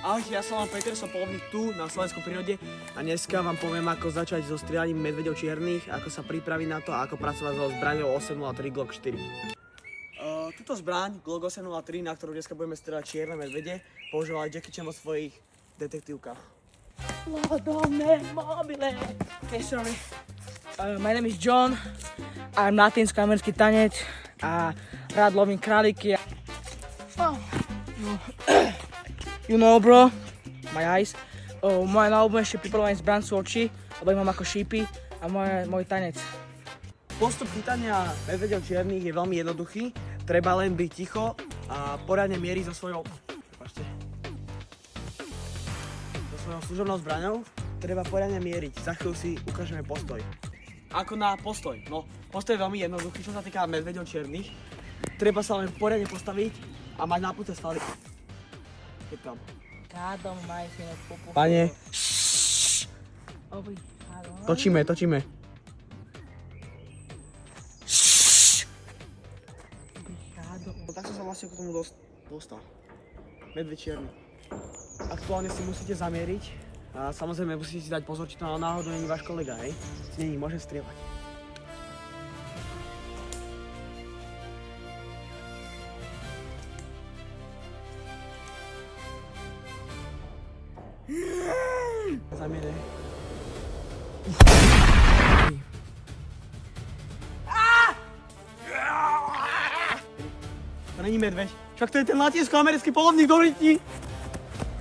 Ahojte, ja som Peter, som polovník tu na Slovenskom prírode a dneska vám poviem, ako začať so strieľaním medveďov čiernych, ako sa pripraviť na to a ako pracovať so zbraňou 803 Glock 4. Túto zbraň Glock 803, na ktorú dneska budeme strieľať čierne medvede, používal aj Jackie Chan vo svojich detektívkach. Okay, sorry. My name is John. I'm latinsko-americký tanec a rád lovím králiky. Oh. You know, bro, my eyes. Moja najobľúbenejšie pripravované zbraň sú oči, lebo ich mám ako šípy a môj tanec. Postup chytania medveďov čiernych je veľmi jednoduchý. Treba len byť ticho a poriadne mieriť so svojou služobnou zbraňou. Treba poriadne mieriť. Za chvíľu si ukážeme postoj. Ako na postoj? No, postoj je veľmi jednoduchý, čo sa týka medveďov čiernych. Treba sa len poriadne postaviť a mať nápnuté svaly. Je tam. Kádom, majsine, pupu. Pane, točíme. No, tak som sa vlastne k tomu dostal. Medveď čierny. Aktuálne si musíte zamieriť a samozrejme musíte si dať pozor, či to náhodou není váš kolega, hej? Nie, môže strieľať. Zamierej. To není medveď. Však to je ten latinsko-americký polovník do Ryti.